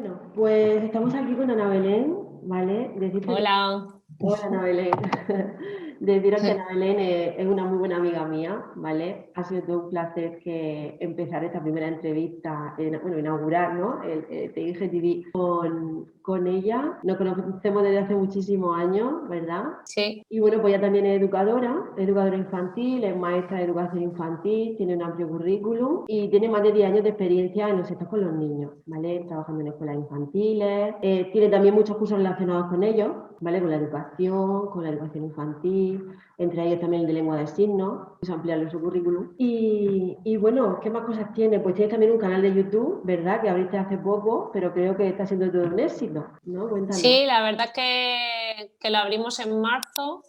Bueno, pues estamos aquí con Ana Belén, ¿vale? Decirte que... Hola. Hola, Ana Belén. Deciros que Ana Belén es una muy buena amiga mía, ¿vale? Ha sido todo un placer que empezar esta primera entrevista, bueno, inaugurar, ¿no? El TIGTV con ella. Nos conocemos desde hace muchísimos años, ¿verdad? Sí, Y bueno, pues ella también es educadora infantil, es maestra de educación infantil, tiene un amplio currículum y tiene más de 10 años de experiencia en los sectores con los niños, ¿vale? Trabajando en escuelas infantiles, tiene también muchos cursos relacionados con ellos, ¿vale? Con la educación infantil, entre ellos también el de lengua de signos, eso ampliarlo su currículum. Y bueno, ¿qué más cosas tiene? Pues tiene también un canal de YouTube, ¿verdad? Que abriste hace poco, pero creo que está siendo todo un éxito, ¿no? Cuéntanos. sí, la verdad es que lo abrimos en marzo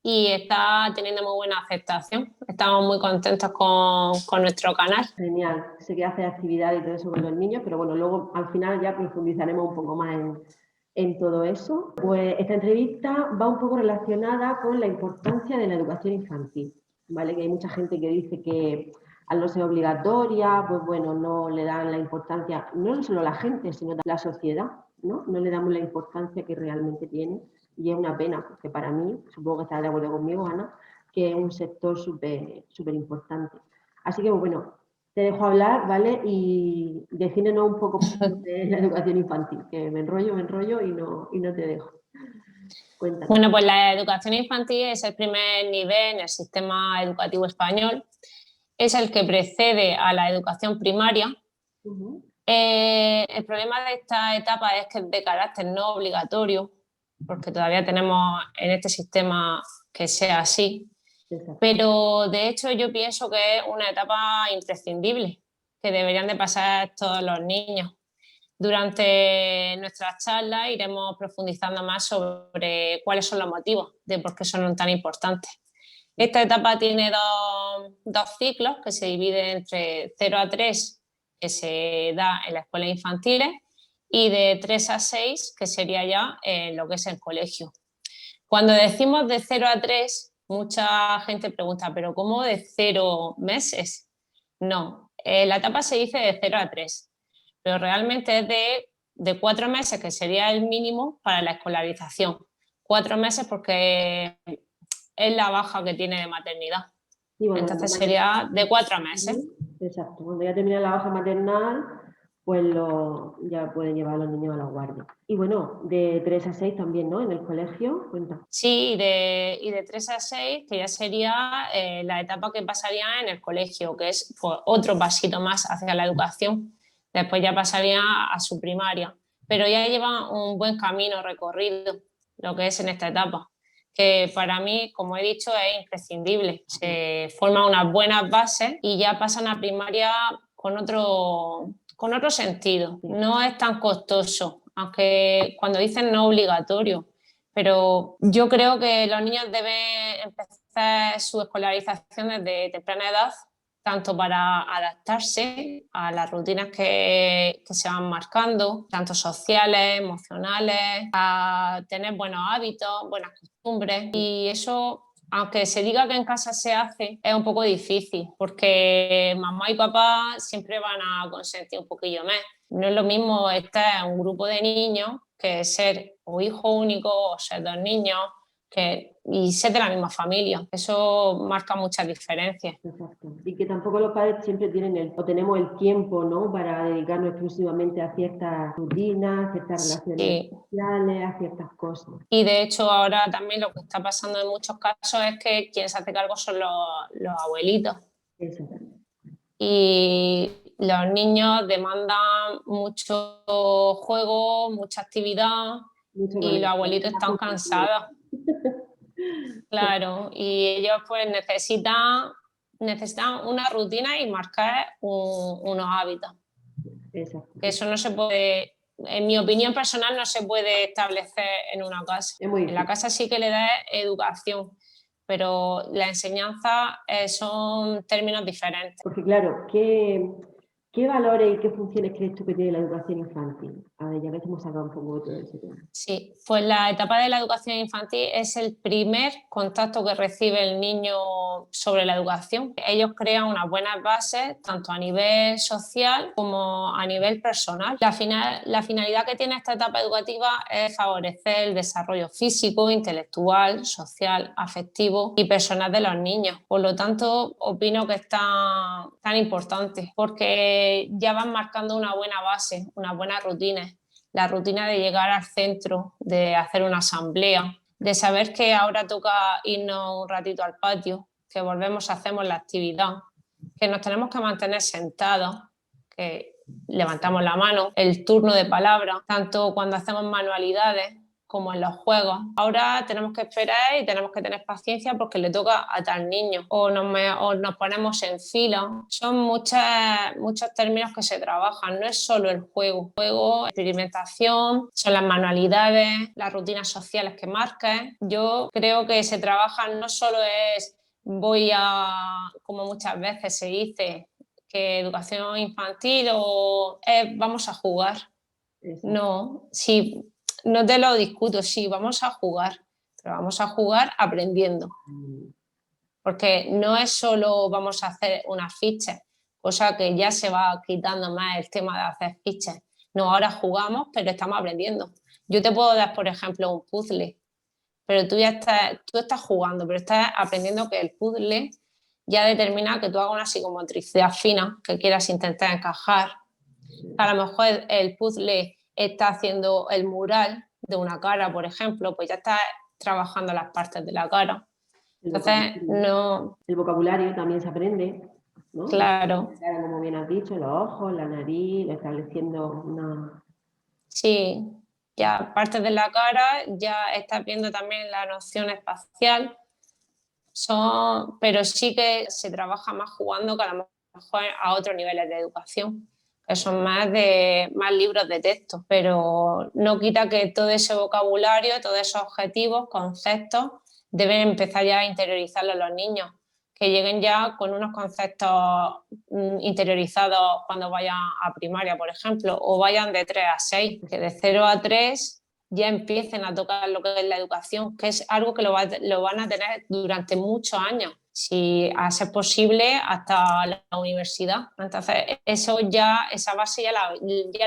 y está teniendo muy buena aceptación. Estamos muy contentos con nuestro canal. Genial, sé que hace actividad y todo eso con los niños, pero bueno, luego al final ya profundizaremos un poco más en todo eso. Pues esta entrevista va un poco relacionada con la importancia de la educación infantil, ¿vale? Que hay mucha gente que dice que al no ser obligatoria, pues bueno, no le dan la importancia, no solo la gente, sino la sociedad, ¿no? No le damos la importancia que realmente tiene y es una pena, porque para mí, supongo que estarás de acuerdo conmigo, Ana, que es un sector súper importante. Así que bueno, te dejo hablar, ¿vale? Y defínenos un poco de la educación infantil, que me enrollo y no te dejo. Cuéntanos. Bueno, pues la educación infantil es el primer nivel en el sistema educativo español. Es el que precede a la educación primaria. Ujú. El problema de esta etapa es que es de carácter no obligatorio, porque todavía tenemos en este sistema que sea así. Exacto. Pero de hecho yo pienso que es una etapa imprescindible, que deberían de pasar todos los niños. Durante nuestras charlas iremos profundizando más sobre cuáles son los motivos de por qué son tan importantes. Esta etapa tiene dos ciclos que se dividen entre 0 a 3, que se da en las escuelas infantiles, y de 3 a 6, que sería ya en lo que es el colegio. Cuando decimos de 0 a 3, mucha gente pregunta, ¿pero cómo de 0 meses? No, la etapa se dice de 0 a 3, pero realmente es de 4 meses, que sería el mínimo para la escolarización. 4 meses porque es la baja que tiene de maternidad. Y bueno, Entonces sería de 4 meses. exacto, cuando ya termina la baja maternal, pues ya pueden llevar a los niños a la guardia. Y bueno, de 3 a 6 también, ¿no? En el colegio, cuenta. Sí, y de 3 a 6, que ya sería la etapa que pasaría en el colegio, que es pues, otro pasito más hacia la educación. Después ya pasaría a su primaria, pero ya lleva un buen camino recorrido lo que es en esta etapa, que para mí, como he dicho, es imprescindible. Se forman unas buenas bases y ya pasan a primaria con otro sentido. Sí. No es tan costoso, aunque cuando dicen no obligatorio, pero yo creo que los niños deben empezar su escolarización desde temprana edad, tanto para adaptarse a las rutinas que se van marcando, tanto sociales, emocionales, a tener buenos hábitos, buenas costumbres. Y eso, aunque se diga que en casa se hace, es un poco difícil, porque mamá y papá siempre van a consentir un poquillo más. No es lo mismo estar en un grupo de niños que ser o hijo único o ser dos niños y ser de la misma familia. Eso marca muchas diferencias. Exacto. Y que tampoco los padres siempre tienen o tenemos el tiempo, ¿no? Para dedicarnos exclusivamente a ciertas rutinas, a ciertas relaciones Sí. sociales, a ciertas cosas. Y de hecho ahora también lo que está pasando en muchos casos es que quien se hace cargo son los abuelitos. Eso. Y los niños demandan mucho juego, mucha actividad, Mucho y los conexión, abuelitos más están consentido. cansados. Claro, y ellos pues necesitan una rutina y marcar unos hábitos. Exacto. Que eso no se puede, en mi opinión personal, no se puede establecer en una casa. Es muy En la difícil. casa sí que le da educación, pero la enseñanza son términos diferentes. Porque claro, ¿qué valores y qué funciones crees tú que tiene la educación infantil? A ver, ya que hemos sacado un poco de todo ese tema. Sí, pues la etapa de la educación infantil es el primer contacto que recibe el niño sobre la educación. Ellos crean unas buenas bases, tanto a nivel social como a nivel personal. La finalidad que tiene esta etapa educativa es favorecer el desarrollo físico, intelectual, social, afectivo y personal de los niños. Por lo tanto, opino que es tan importante porque ya van marcando una buena base, unas buenas rutinas. La rutina de llegar al centro, de hacer una asamblea, de saber que ahora toca irnos un ratito al patio, que volvemos, hacemos la actividad, que nos tenemos que mantener sentados, que levantamos la mano, el turno de palabra, tanto cuando hacemos manualidades como en los juegos. Ahora tenemos que esperar y tenemos que tener paciencia porque le toca a tal niño o nos ponemos en fila. Son muchos términos que se trabajan, no es solo el juego, experimentación, son las manualidades, las rutinas sociales que marques. Yo creo que se trabajan, no solo es como muchas veces se dice, que educación infantil o vamos a jugar. Exacto. No, sí, no te lo discuto, sí, vamos a jugar, pero vamos a jugar aprendiendo. Porque no es solo vamos a hacer unas fichas, cosa que ya se va quitando más el tema de hacer fichas. No, ahora jugamos, pero estamos aprendiendo. Yo te puedo dar, por ejemplo, un puzzle, pero tú estás jugando, pero estás aprendiendo que el puzzle ya determina que tú hagas una psicomotricidad fina, que quieras intentar encajar. A lo mejor el puzzle está haciendo el mural de una cara, por ejemplo, pues ya está trabajando las partes de la cara. Entonces, no... El vocabulario también se aprende, ¿no? Claro. Como bien has dicho, los ojos, la nariz, estableciendo una... Sí, ya partes de la cara, ya estás viendo también la noción espacial, pero sí que se trabaja más jugando que a lo mejor a otros niveles de educación, que son más libros de texto, pero no quita que todo ese vocabulario, todos esos objetivos, conceptos, deben empezar ya a interiorizarlos los niños, que lleguen ya con unos conceptos interiorizados cuando vayan a primaria, por ejemplo, o vayan de 3 a 6, que de 0 a 3 ya empiecen a tocar lo que es la educación, que es algo que lo van a tener durante muchos años, si a ser posible hasta la universidad. Entonces, esa base ya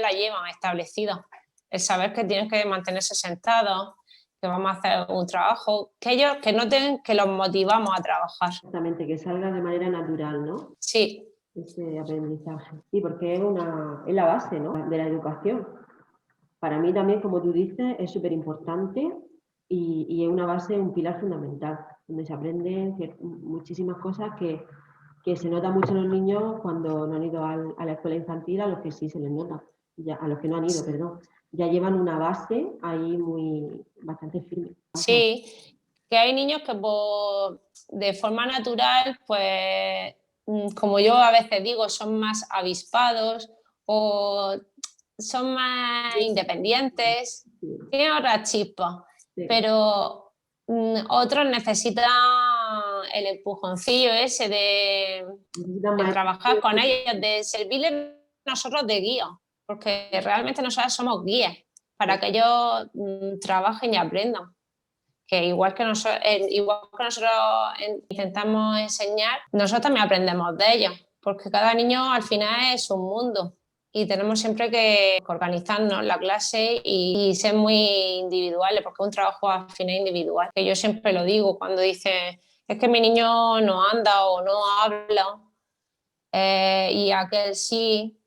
la llevan establecida. El saber que tienen que mantenerse sentados, que vamos a hacer un trabajo, que ellos que noten que los motivamos a trabajar. Exactamente, que salga de manera natural, ¿no? Sí. Ese aprendizaje. Sí, porque es la base, ¿no?, de la educación. Para mí también, como tú dices, es súper importante y es una base, un pilar fundamental, donde se aprenden muchísimas cosas que se nota mucho en los niños cuando no han ido a la escuela infantil, a los que sí se les nota, a los que no han ido, perdón. Ya llevan una base ahí bastante firme. Sí, que hay niños que de forma natural, pues, como yo a veces digo, son más avispados o son más independientes, tienen otra chispa, pero otros necesitan el empujoncillo ese de trabajar con ellos, de servirles nosotros de guía, porque realmente nosotros somos guías para que ellos trabajen y aprendan. Que igual que nosotros intentamos enseñar, nosotros también aprendemos de ellos, porque cada niño al final es un mundo y tenemos siempre que organizarnos la clase y ser muy individuales, porque es un trabajo al final individual, que yo siempre lo digo cuando dicen, es que mi niño no anda o no habla, y aquel sí,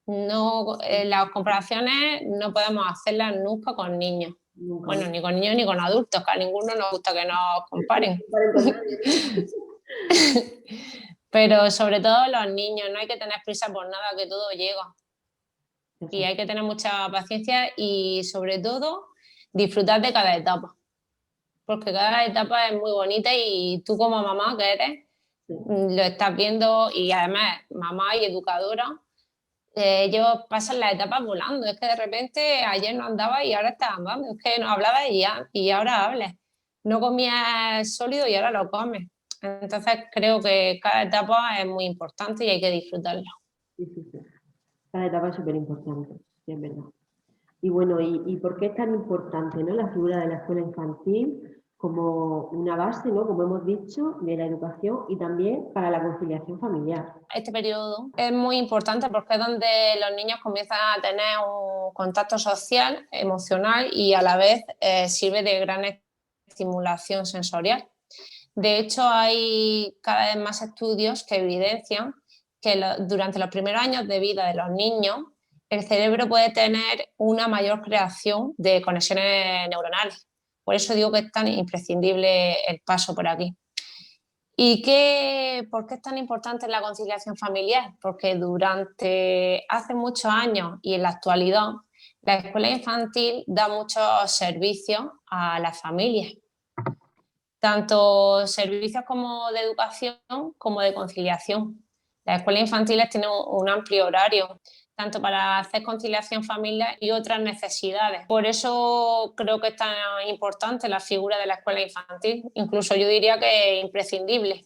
no, las comparaciones no podemos hacerlas nunca con niños. Bueno, ni con niños ni con adultos, que a ninguno nos gusta que nos comparen. Pero sobre todo los niños, no hay que tener prisa por nada, que todo llega. Y hay que tener mucha paciencia y sobre todo disfrutar de cada etapa. Porque cada etapa es muy bonita y tú como mamá que eres, lo estás viendo y además mamá y educadora, ellos pasan las etapas volando. Es que de repente ayer no andaba y ahora estás andando. Es que no hablabas y ahora hables. No comías sólido y ahora lo comes. Entonces creo que cada etapa es muy importante y hay que disfrutarla. Sí. Cada etapa es súper importante, sí, es verdad. Y bueno, ¿y por qué es tan importante, ¿no?, la figura de la escuela infantil como una base, ¿no?, como hemos dicho, de la educación y también para la conciliación familiar? Este periodo es muy importante porque es donde los niños comienzan a tener un contacto social, emocional y a la vez sirve de gran estimulación sensorial. De hecho, hay cada vez más estudios que evidencian que durante los primeros años de vida de los niños, el cerebro puede tener una mayor creación de conexiones neuronales. Por eso digo que es tan imprescindible el paso por aquí. ¿Por qué es tan importante la conciliación familiar? Porque durante hace muchos años y en la actualidad, la escuela infantil da muchos servicios a las familias, tanto servicios como de educación como de conciliación. Las escuelas infantiles tienen un amplio horario, tanto para hacer conciliación familiar y otras necesidades. Por eso creo que es tan importante la figura de la escuela infantil, incluso yo diría que es imprescindible,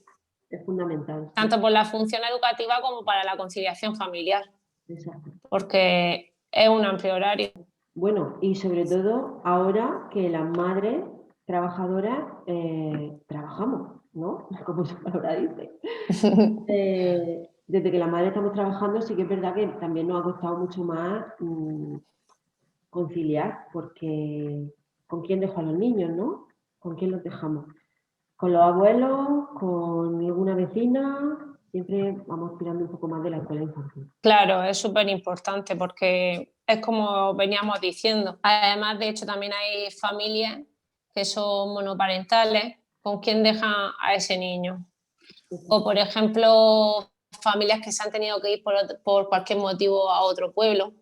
Es fundamental, sí. tanto por la función educativa como para la conciliación familiar, Exacto. porque es un amplio horario. Bueno, y sobre todo ahora que las madres trabajadoras trabajamos, ¿no? Como su palabra dice. Desde que las madres estamos trabajando, sí que es verdad que también nos ha costado mucho más conciliar, porque ¿con quién dejo a los niños, no? ¿Con quién los dejamos? Con los abuelos, con alguna vecina, siempre vamos tirando un poco más de la escuela infantil. Claro, es súper importante porque es como veníamos diciendo. Además, de hecho, también hay familias que son monoparentales con quien dejan a ese niño. O, por ejemplo, familias que se han tenido que ir por cualquier motivo a otro pueblo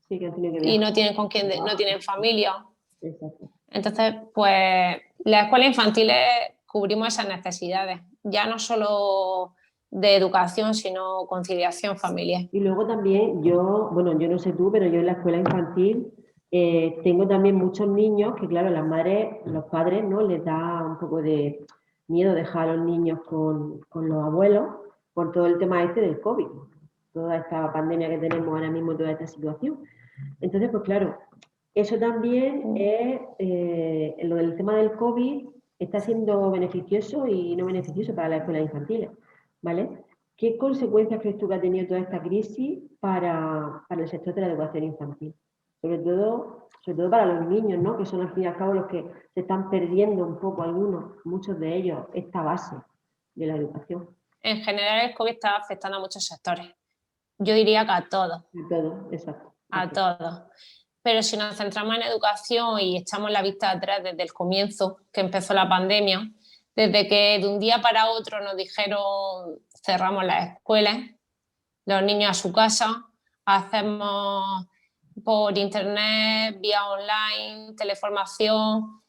Sí, que han tenido que y viajar. no tienen con quién, no tienen familia. Exacto. Entonces, pues las escuelas infantiles cubrimos esas necesidades, ya no solo de educación, sino conciliación familiar. Y luego también yo, bueno, yo no sé tú, pero yo en la escuela infantil tengo también muchos niños que, claro, las madres, los padres, ¿no?, les da un poco de miedo dejar a los niños con los abuelos por todo el tema este del COVID, toda esta pandemia que tenemos ahora mismo, toda esta situación. Entonces, pues claro, eso también es, lo del tema del COVID está siendo beneficioso y no beneficioso para las escuelas infantiles, ¿vale? ¿Qué consecuencias crees tú que ha tenido toda esta crisis para el sector de la educación infantil? Sobre todo para los niños, ¿no?, que son al fin y al cabo los que se están perdiendo un poco algunos, muchos de ellos, esta base de la educación. En general, el COVID está afectando a muchos sectores. Yo diría que a todos. Y todo, exacto. A todos. Pero si nos centramos en educación y echamos la vista atrás desde el comienzo, que empezó la pandemia, desde que de un día para otro nos dijeron cerramos las escuelas, los niños a su casa, hacemos por internet, vía online, teleformación,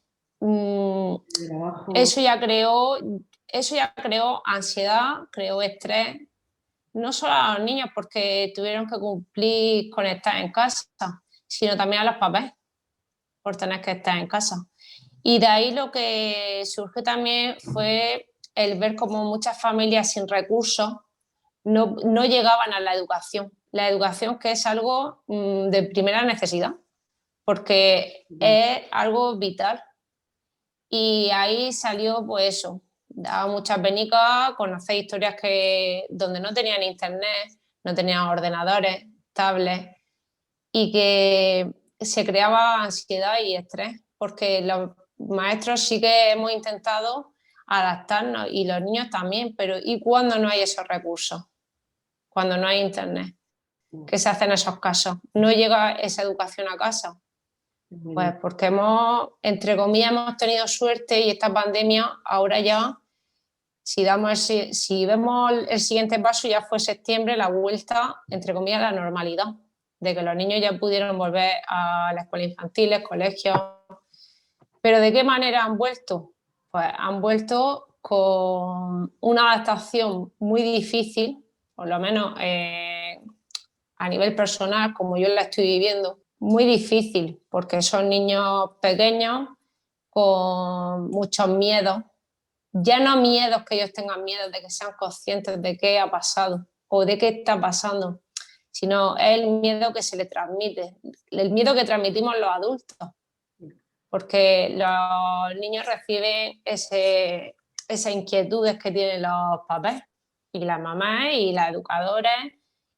eso ya creó ansiedad, creó estrés, no solo a los niños porque tuvieron que cumplir con estar en casa, sino también a los papás por tener que estar en casa. Y de ahí lo que surgió también fue el ver cómo muchas familias sin recursos no llegaban a la educación. La educación, que es algo de primera necesidad, porque es algo vital. Y ahí salió pues eso, daba muchas penicas, conocer historias donde no tenían internet, no tenían ordenadores, tablets, y que se creaba ansiedad y estrés, porque los maestros sí que hemos intentado adaptarnos y los niños también, pero ¿y cuando no hay esos recursos? Cuando no hay internet. ¿Qué se hace en esos casos? ¿No llega esa educación a casa? Pues porque entre comillas, hemos tenido suerte y esta pandemia ahora ya, si vemos el siguiente paso, ya fue septiembre, la vuelta, entre comillas, a la normalidad, de que los niños ya pudieron volver a las escuelas infantiles, colegios. ¿Pero de qué manera han vuelto? Pues han vuelto con una adaptación muy difícil, por lo menos a nivel personal, como yo la estoy viviendo, muy difícil, porque son niños pequeños con muchos miedos, ya no miedos que ellos tengan miedo de que sean conscientes de qué ha pasado o de qué está pasando, sino es el miedo que se le transmite, el miedo que transmitimos los adultos, porque los niños reciben esas inquietudes que tienen los papás y las mamás y las educadoras,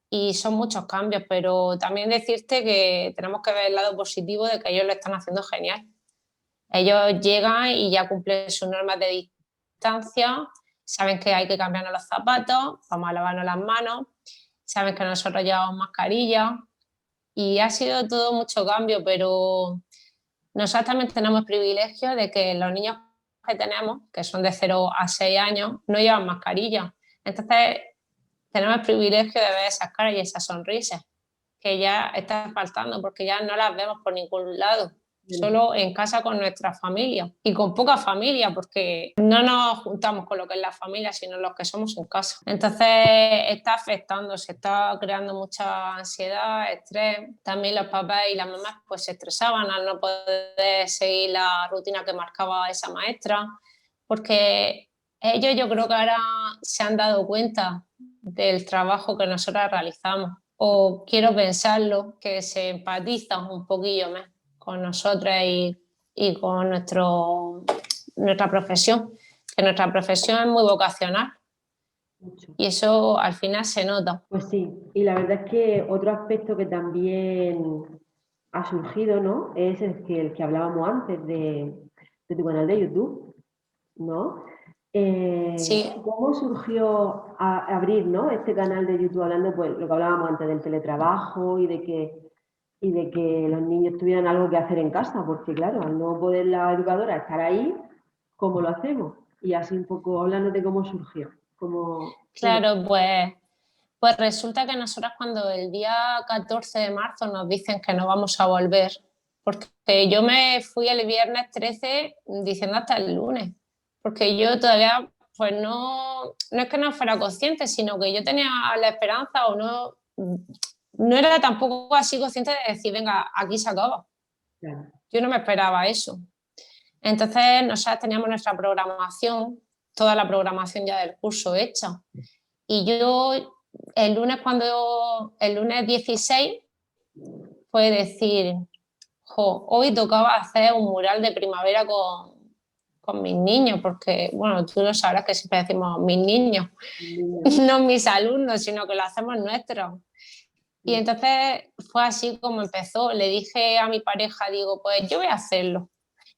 y son muchos cambios, pero también decirte que tenemos que ver el lado positivo de que ellos lo están haciendo genial. Ellos llegan y ya cumplen sus normas de distancia, saben que hay que cambiarnos los zapatos, vamos a lavarnos las manos, saben que nosotros llevamos mascarilla, y ha sido todo mucho cambio, pero nosotros también tenemos el privilegio de que los niños que tenemos, que son de 0 a 6 años, no llevan mascarilla. Entonces, tenemos el privilegio de ver esas caras y esas sonrisas que ya están faltando, porque ya no las vemos por ningún lado, solo en casa con nuestra familia y con poca familia, porque no nos juntamos con lo que es la familia, sino los que somos en casa. Entonces está afectando, se está creando mucha ansiedad, estrés. También los papás y las mamás pues se estresaban al no poder seguir la rutina que marcaba esa maestra, porque ellos yo creo que ahora se han dado cuenta del trabajo que nosotras realizamos, o quiero pensarlo, que se empatizan un poquillo más con nosotras y con nuestra profesión, que nuestra profesión es muy vocacional. Mucho. Y eso al final se nota. Pues sí, y la verdad es que otro aspecto que también ha surgido, ¿no? Es el que hablábamos antes de tu canal de YouTube, ¿no? Sí. ¿Cómo surgió abrir, ¿no?, este canal de YouTube, hablando, pues, lo que hablábamos antes del teletrabajo y de que los niños tuvieran algo que hacer en casa? Porque, claro, al no poder la educadora estar ahí, ¿cómo lo hacemos? Y así un poco hablando de cómo surgió. Claro, pues resulta que nosotras cuando el día 14 de marzo nos dicen que no vamos a volver, porque yo me fui el viernes 13 diciendo hasta el lunes, porque yo todavía, pues no es que no fuera consciente, sino que yo tenía la esperanza o no era tampoco así consciente de decir, venga, aquí se acaba. Claro. Yo no me esperaba eso. Entonces nosotras teníamos nuestra programación, toda la programación ya del curso hecha. Y yo el lunes 16 fue decir, hoy tocaba hacer un mural de primavera con mis niños, porque, bueno, tú lo sabrás que siempre decimos mis niños, no mis alumnos, sino que lo hacemos nuestros. Y entonces fue así como empezó. Le dije a mi pareja, digo, pues yo voy a hacerlo.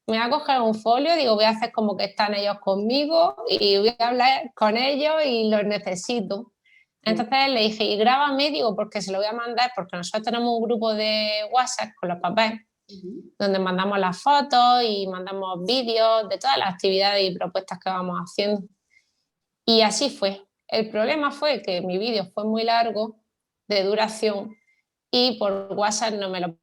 Me voy a coger un folio, digo, voy a hacer como que están ellos conmigo y voy a hablar con ellos y los necesito. Entonces le dije, y grábame, digo, porque se lo voy a mandar, porque nosotros tenemos un grupo de WhatsApp con los papás, donde mandamos las fotos y mandamos vídeos de todas las actividades y propuestas que vamos haciendo. Y así fue. El problema fue que mi vídeo fue muy largo, de duración, y por WhatsApp no me lo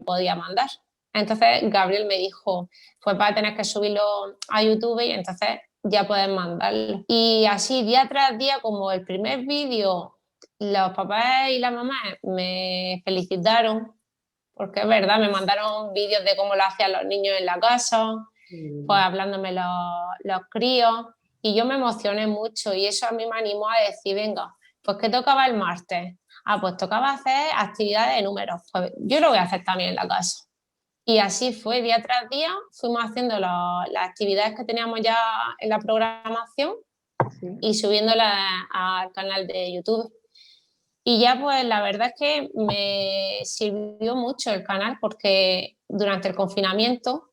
podía mandar. Entonces Gabriel me dijo, pues vas a tener que subirlo a YouTube y entonces ya puedes mandarlo. Y así día tras día, como el primer vídeo, los papás y la mamá me felicitaron, porque es verdad, me mandaron vídeos de cómo lo hacían los niños en la casa, pues hablándome los críos, y yo me emocioné mucho y eso a mí me animó a decir, venga, pues ¿qué tocaba el martes? Pues tocaba hacer actividades de números, pues yo lo voy a hacer también en la casa. Y así fue, día tras día, fuimos haciendo las actividades que teníamos ya en la programación, sí, y subiéndolas al canal de YouTube. Y ya pues la verdad es que me sirvió mucho el canal, porque durante el confinamiento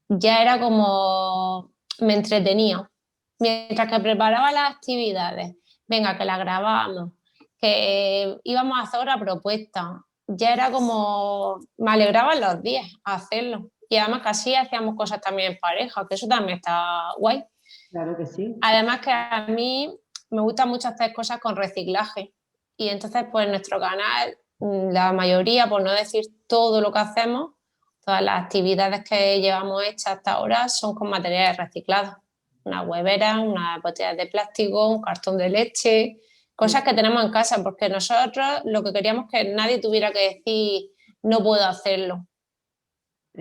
ya era como me entretenía. Mientras que preparaba las actividades, venga, que las grabábamos, que íbamos a hacer otra propuesta, ya era como me alegraban los días a hacerlo. Y además que así hacíamos cosas también en pareja, que eso también está guay. Claro que sí. Además que a mí me gusta mucho hacer cosas con reciclaje. Y entonces, pues en nuestro canal, la mayoría, por no decir todo lo que hacemos, todas las actividades que llevamos hechas hasta ahora son con materiales reciclados. Una huevera, unas botellas de plástico, un cartón de leche, cosas que tenemos en casa, porque nosotros lo que queríamos es que nadie tuviera que decir no puedo hacerlo.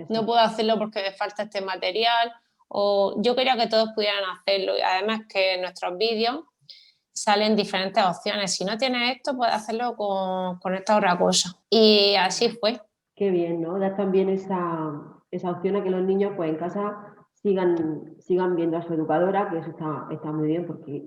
No puedo hacerlo porque me falta este material, o yo quería que todos pudieran hacerlo. Y además que nuestros vídeos salen diferentes opciones. Si no tienes esto, puedes hacerlo con esta otra cosa. Y así fue. Qué bien, ¿no? Das también esa opción a que los niños pues en casa sigan viendo a su educadora, que eso está muy bien, porque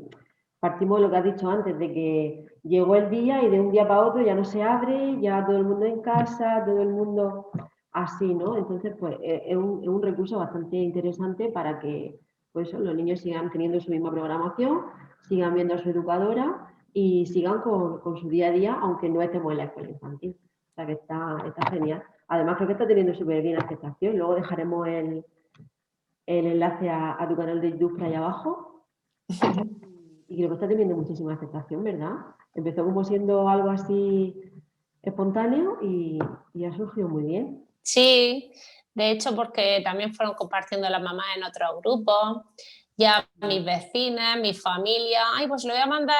partimos de lo que has dicho antes, de que llegó el día y de un día para otro ya no se abre, ya todo el mundo en casa, todo el mundo así, ¿no? Entonces, pues es un recurso bastante interesante para que pues, los niños sigan teniendo su misma programación, sigan viendo a su educadora y sigan con su día a día, aunque no estemos en la escuela infantil. O sea que está genial. Además, creo que está teniendo súper bien aceptación. Luego dejaremos el enlace a tu canal de YouTube por ahí abajo. Y creo que está teniendo muchísima aceptación, ¿verdad? Empezó como siendo algo así espontáneo y ha surgido muy bien. Sí, de hecho, porque también fueron compartiendo las mamás en otros grupos, ya mis vecinas, mi familia, ay, pues lo voy a mandar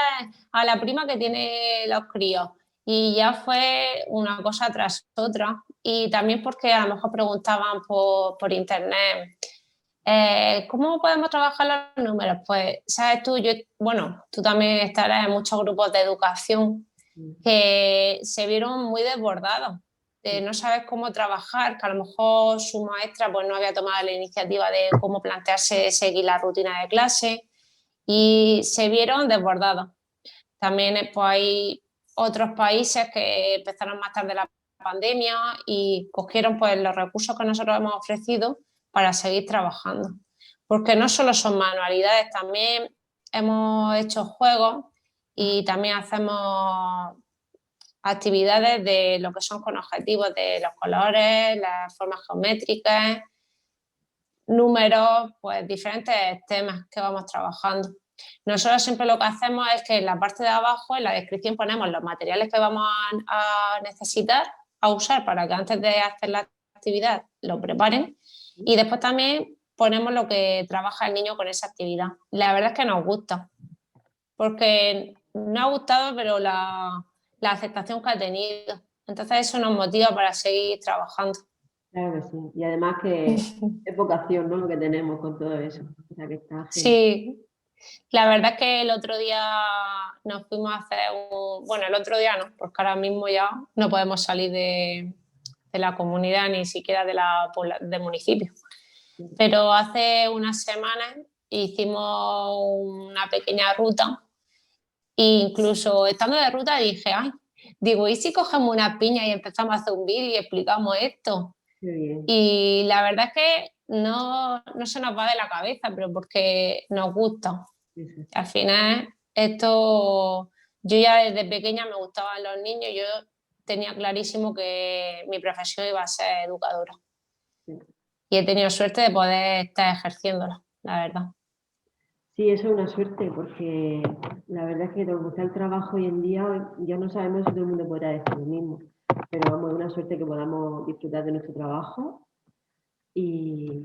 a la prima que tiene los críos. Y ya fue una cosa tras otra. Y también porque a lo mejor preguntaban por internet, ¿cómo podemos trabajar los números? Pues, sabes tú, bueno, tú también estarás en muchos grupos de educación que se vieron muy desbordados, de no saber cómo trabajar, que a lo mejor su maestra pues, no había tomado la iniciativa de cómo plantearse seguir la rutina de clase y se vieron desbordados. También pues, hay otros países que empezaron más tarde la pandemia y cogieron pues, los recursos que nosotros hemos ofrecido para seguir trabajando. Porque no solo son manualidades, también hemos hecho juegos y también hacemos actividades de lo que son con objetivos de los colores, las formas geométricas, números, pues diferentes temas que vamos trabajando. Nosotros siempre lo que hacemos es que en la parte de abajo, en la descripción, ponemos los materiales que vamos a necesitar, a usar para que antes de hacer la actividad lo preparen y después también ponemos lo que trabaja el niño con esa actividad. La verdad es que nos gusta, porque no ha gustado, pero la aceptación que ha tenido. Entonces eso nos motiva para seguir trabajando. Claro que sí. Y además que es vocación, ¿no? Lo que tenemos con todo eso. O sea que está genial. Sí, la verdad es que el otro día nos fuimos a hacer bueno, el otro día no, porque ahora mismo ya no podemos salir de la comunidad ni siquiera del municipio. Pero hace unas semanas hicimos una pequeña ruta e incluso estando de ruta dije, ay, digo, ¿y si cogemos una piña y empezamos a hacer un vídeo y explicamos esto? Qué bien. Y la verdad es que no se nos va de la cabeza, pero porque nos gusta. Sí, sí. Al final, esto, yo ya desde pequeña me gustaban los niños, yo tenía clarísimo que mi profesión iba a ser educadora. Sí. Y he tenido suerte de poder estar ejerciéndola, la verdad. Sí, eso es una suerte, porque la verdad es que como está el trabajo hoy en día, ya no sabemos si todo el mundo podrá decir lo mismo. Pero vamos, es una suerte que podamos disfrutar de nuestro trabajo y,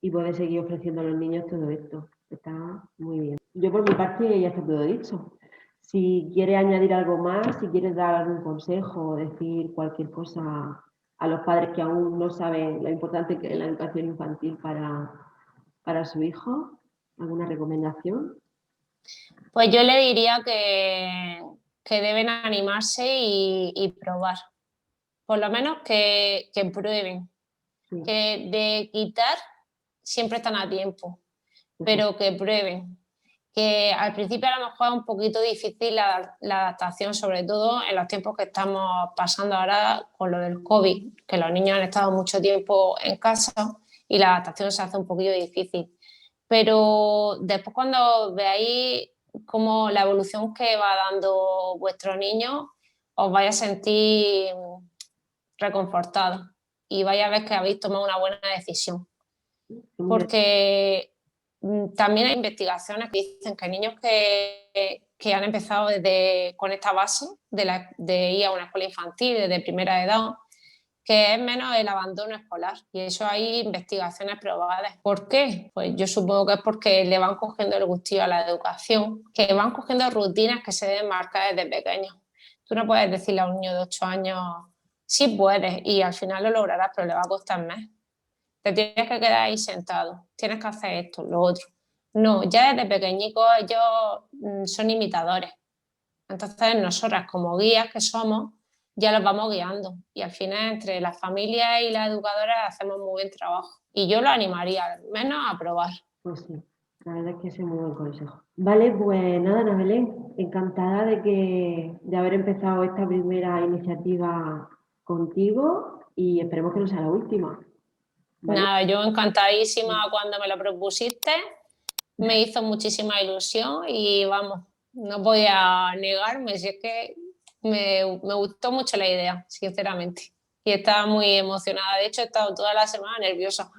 y poder seguir ofreciendo a los niños todo esto. Está muy bien. Yo por mi parte ya está todo dicho. Si quieres añadir algo más, si quieres dar algún consejo o decir cualquier cosa a los padres que aún no saben lo importante que es la educación infantil para su hijo, ¿alguna recomendación? Pues yo le diría que deben animarse y probar. Por lo menos que prueben. Sí, Que de quitar siempre están a tiempo, eso, pero que prueben. Que al principio a lo mejor es un poquito difícil la adaptación, sobre todo en los tiempos que estamos pasando ahora con lo del COVID, que los niños han estado mucho tiempo en casa y la adaptación se hace un poquito difícil. Pero después cuando veáis cómo la evolución que va dando vuestro niño, os vais a sentir reconfortados y vais a ver que habéis tomado una buena decisión. Porque también hay investigaciones que dicen que niños que han empezado con esta base de ir a una escuela infantil desde primera edad, que es menos el abandono escolar. Y eso hay investigaciones probadas. ¿Por qué? Pues yo supongo que es porque le van cogiendo el gustillo a la educación, que van cogiendo rutinas que se deben marcar desde pequeños. Tú no puedes decirle a un niño de 8 años, sí puedes, y al final lo lograrás, pero le va a costar más. Te tienes que quedar ahí sentado, tienes que hacer esto, lo otro. No, ya desde pequeñicos ellos son imitadores. Entonces nosotras como guías que somos, ya los vamos guiando. Y al final entre las familias y las educadoras hacemos muy buen trabajo. Y yo lo animaría al menos a probar. Pues sí, la verdad es que es un muy buen consejo. Vale, pues nada, Ana Belén, encantada de haber empezado esta primera iniciativa contigo y esperemos que no sea la última. ¿Vale? Nada, yo encantadísima cuando me lo propusiste, me hizo muchísima ilusión y vamos, no podía negarme, si es que me gustó mucho la idea, sinceramente. Y estaba muy emocionada, de hecho he estado toda la semana nerviosa.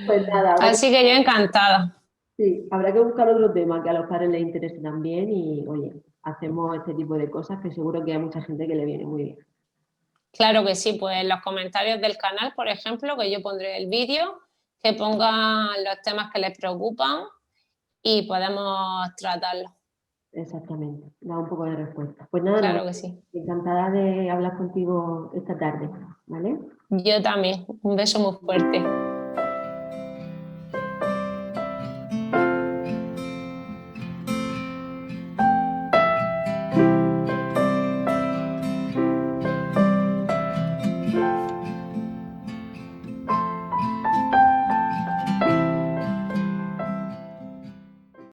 Pues nada, Así que yo encantada. sí, habrá que buscar otro tema que a los padres les interese también y, oye, hacemos este tipo de cosas que seguro que hay mucha gente que le viene muy bien. Claro que sí, pues en los comentarios del canal, por ejemplo, que yo pondré el vídeo, que pongan los temas que les preocupan y podemos tratarlos. Exactamente, da un poco de respuesta. Pues nada, Ana, Claro que sí. encantada de hablar contigo esta tarde, ¿vale? Yo también. Un beso muy fuerte.